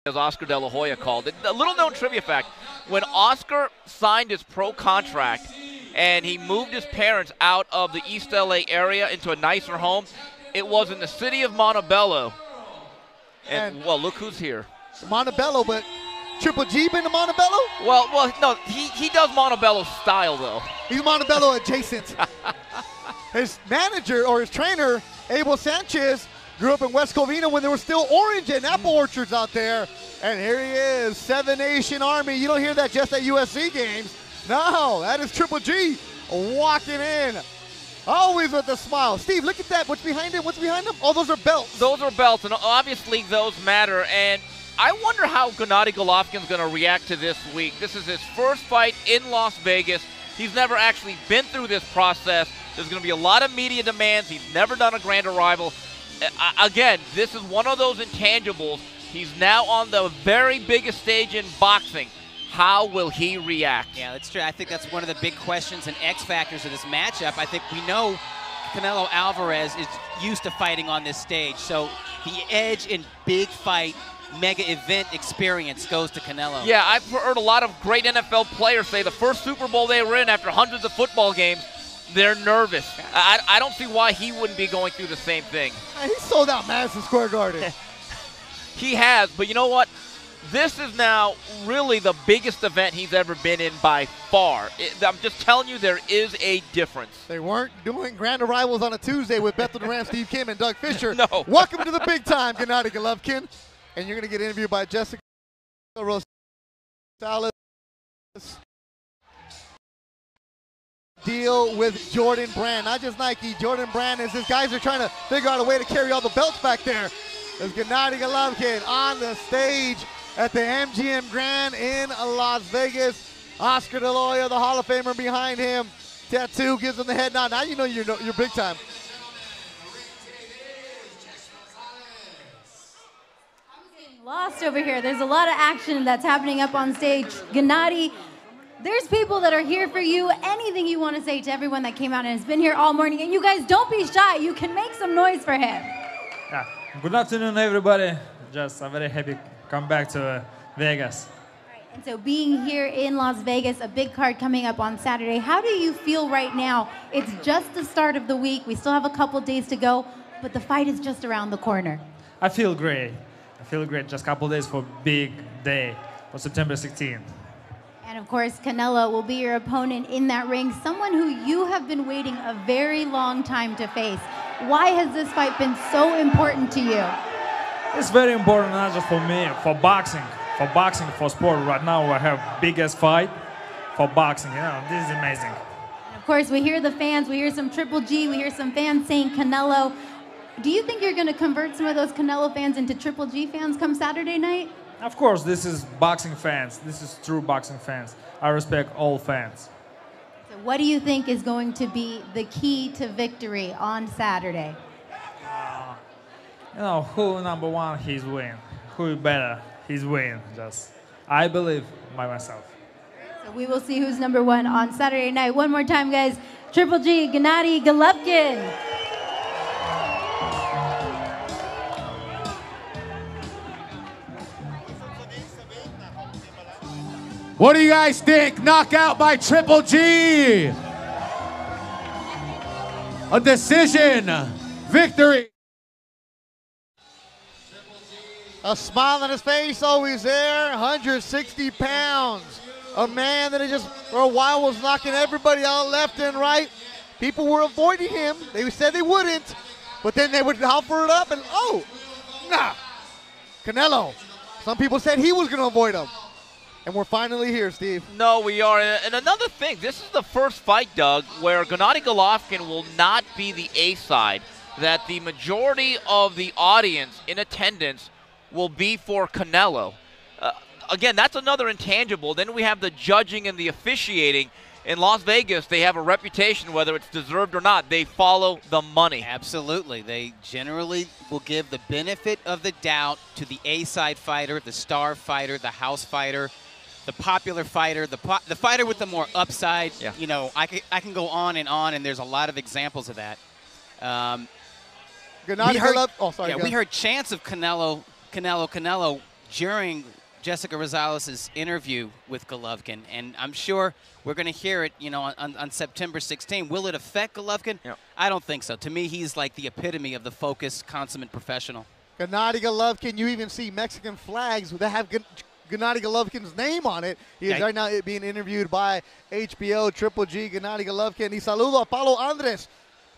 as Oscar De La Hoya called it. A little known trivia fact, when Oscar signed his pro contract and he moved his parents out of the East LA area into a nicer home, it was in the city of Montebello. And well, look who's here. Montebello, but Triple G been to Montebello? Well, no, he does Montebello style, though. He's Montebello adjacent. His manager, or his trainer, Abel Sanchez, grew up in West Covina when there were still orange and apple orchards out there. And here he is, Seven Nation Army. You don't hear that just at USC games. No, that is Triple G walking in. Always with a smile. Steve, look at that. What's behind him? What's behind him? Oh, those are belts. Those are belts, and obviously those matter. And I wonder how Gennady Golovkin's going to react to this week. This is his first fight in Las Vegas. He's never actually been through this process. There's going to be a lot of media demands. He's never done a grand arrival. Again, this is one of those intangibles. He's now on the very biggest stage in boxing. How will he react? Yeah, that's true. I think that's one of the big questions and X factors of this matchup. I think we know Canelo Alvarez is used to fighting on this stage, so the edge in big fight, mega event experience goes to Canelo. Yeah, I've heard a lot of great NFL players say the first Super Bowl they were in after hundreds of football games, they're nervous. I don't see why he wouldn't be going through the same thing. He sold out Madison Square Garden. He has, but you know what? This is now really the biggest event he's ever been in by far. I'm just telling you, there is a difference. They weren't doing grand arrivals on a Tuesday with Bethel Durant, Steve Kim, and Doug Fisher. No. Welcome to the big time, Gennady Golovkin. And you're going to get interviewed by Jessica Rosales. Deal with Jordan Brand. Not just Nike, Jordan Brand, as his guys are trying to figure out a way to carry all the belts back there. There's Gennady Golovkin on the stage at the MGM Grand in Las Vegas. Oscar De La Hoya, the Hall of Famer, behind him. Tattoo gives him the head nod. Now you know you're big time. Lost over here. There's a lot of action that's happening up on stage. Gennady, there's people that are here for you. Anything you want to say to everyone that came out and has been here all morning. And you guys, don't be shy. You can make some noise for him. Yeah. Good afternoon, everybody. Just I'm very happy to come back to Vegas. Right. And so being here in Las Vegas, a big card coming up on Saturday. How do you feel right now? It's just the start of the week. We still have a couple days to go, but the fight is just around the corner. I feel great. I feel great. Just a couple days for big day on September 16th. And of course, Canelo will be your opponent in that ring, someone who you have been waiting a very long time to face. Why has this fight been so important to you? It's very important, not just for me, for boxing, for sport. Right now, we have biggest fight for boxing. You know, this is amazing. And of course, we hear the fans. We hear some Triple G. We hear some fans saying Canelo. Do you think you're going to convert some of those Canelo fans into Triple G fans come Saturday night? Of course, this is boxing fans. This is true boxing fans. I respect all fans. So what do you think is going to be the key to victory on Saturday? You know, who number one, he's win. Who better, he's win. Just, I believe by myself. So we will see who's number one on Saturday night. One more time, guys. Triple G, Gennady Golovkin. What do you guys think? Knockout by Triple G. A decision. Victory. A smile on his face, always there. 160 pounds. A man that just for a while was knocking everybody out left and right. People were avoiding him. They said they wouldn't, but then they would offer it up and, oh, nah. Canelo. Some people said he was going to avoid him. And we're finally here, Steve. No, we are. And another thing, this is the first fight, Doug, where Gennady Golovkin will not be the A side, that the majority of the audience in attendance will be for Canelo. Again, that's another intangible. Then we have the judging and the officiating. In Las Vegas, they have a reputation, whether it's deserved or not. They follow the money. Absolutely. They generally will give the benefit of the doubt to the A-side fighter, the star fighter, the house fighter, the popular fighter, the fighter with the more upside. Yeah. You know, I can go on, and there's a lot of examples of that. We heard chants of Canelo during Jessica Rosales' interview with Головкин, and I'm sure we're going to hear it, on September 16. Will it affect Головкin? Yep. I don't think so. To me, he's like the epitome of the focused, consummate professional. Gennady Головкин, you even see Mexican flags that have Gennady Головkin's name on it. He is right now being interviewed by HBO, Triple G, Gennady Головkin. Y saludo a Paulo Andres,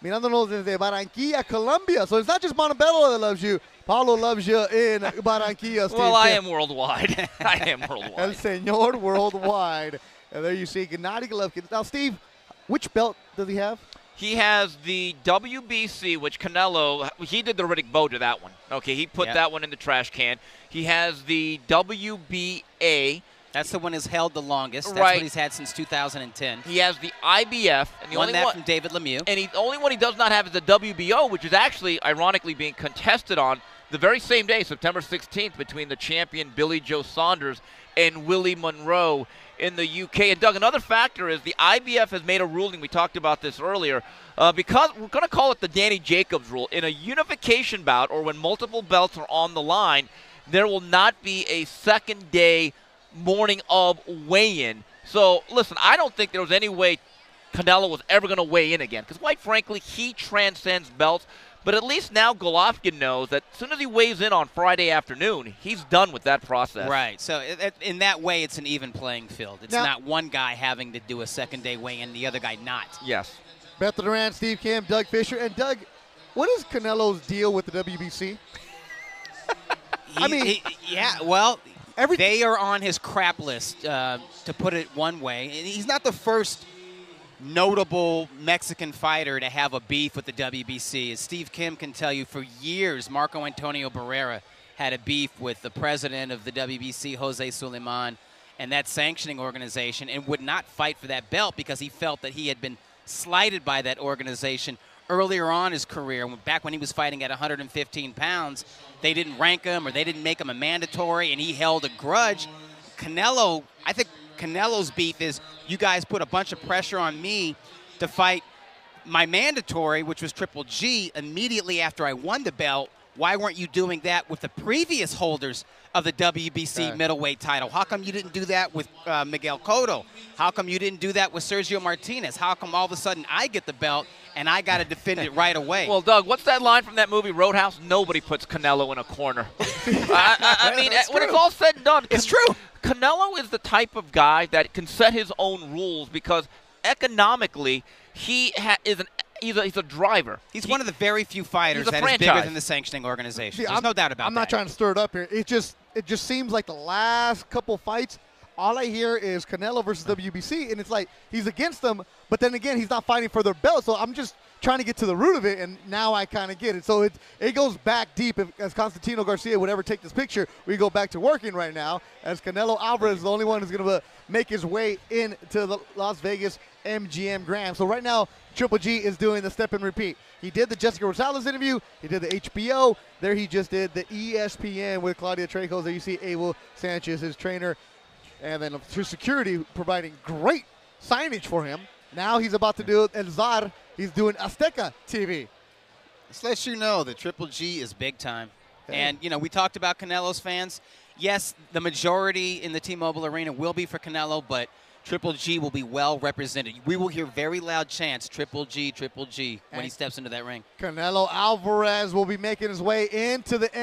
mirándonos desde Barranquilla, Colombia. So it's not just Montebello that loves you. Paulo loves you in Barranquilla, Steve. Well, I am worldwide. I am worldwide. El Señor worldwide. And there you see Gennady Головkin. Now, Steve, which belt does he have? He has the WBC, which Canelo, he did the Riddick Bowe to that one. Okay, he put that one in the trash can. He has the WBA. That's the one he's held the longest. That's Right. what he's had since 2010. He has the IBF. And the Won only that one from David Lemieux. And the only one he does not have is the WBO, which is actually, ironically, being contested on the very same day, September 16th, between the champion Billy Joe Saunders and Willie Monroe in the UK. And, Doug, another factor is the IBF has made a ruling. We talked about this earlier. Because we're going to call it the Danny Jacobs rule. In a unification bout, or when multiple belts are on the line, there will not be a second day morning of weigh-in. So, listen, I don't think there was any way Canelo was ever going to weigh in again. Because, quite frankly, he transcends belts. But at least now Головкин knows that as soon as he weighs in on Friday afternoon, he's done with that process. Right. So in that way, it's an even playing field. It's not one guy having to do a second-day weigh-in and the other guy not. Yes. Beth Duran, Steve Kim, Doug Fisher. And, Doug, what is Canelo's deal with the WBC? They are on his crap list, to put it one way. And he's not the first notable Mexican fighter to have a beef with the WBC. As Steve Kim can tell you, for years, Marco Antonio Barrera had a beef with the president of the WBC, Jose Suleiman, and that sanctioning organization, and would not fight for that belt because he felt that he had been slighted by that organization earlier on in his career. Back when he was fighting at 115 pounds, they didn't rank him or they didn't make him a mandatory, and he held a grudge. Canelo, I think Canelo's beef is, you guys put a bunch of pressure on me to fight my mandatory, which was Triple G, immediately after I won the belt. Why weren't you doing that with the previous holders of the WBC middleweight title? How come you didn't do that with Miguel Cotto? How come you didn't do that with Sergio Martinez? How come all of a sudden I get the belt and I got to defend it right away? Well, Doug, what's that line from that movie Roadhouse? Nobody puts Canelo in a corner. I mean, when it's all said and done, it's true. Canelo is the type of guy that can set his own rules because economically he's a driver. He's one of the very few fighters that is bigger than the sanctioning organization. There's no doubt about that. I'm not trying to stir it up here. It just seems like the last couple fights, all I hear is Canelo versus WBC, and it's like he's against them, but then again, he's not fighting for their belt. So I'm just trying to get to the root of it, and now I kind of get it. So it goes back deep. As Constantino Garcia would ever take this picture, we go back to working right now, as Canelo Alvarez is the only one who's going to make his way into the Las Vegas MGM Grand. So right now, Triple G is doing the step and repeat. He did the Jessica Rosales interview. He did the HBO. There he just did the ESPN with Claudia Trejos. There you see Abel Sanchez, his trainer, and then through security providing great signage for him. Now he's about to do El Zar. He's doing Azteca TV. This lets you know that Triple G is big time. And, we talked about Canelo's fans. Yes, the majority in the T-Mobile Arena will be for Canelo, but Triple G will be well represented. We will hear very loud chants, Triple G, when he steps into that ring. Canelo Alvarez will be making his way into the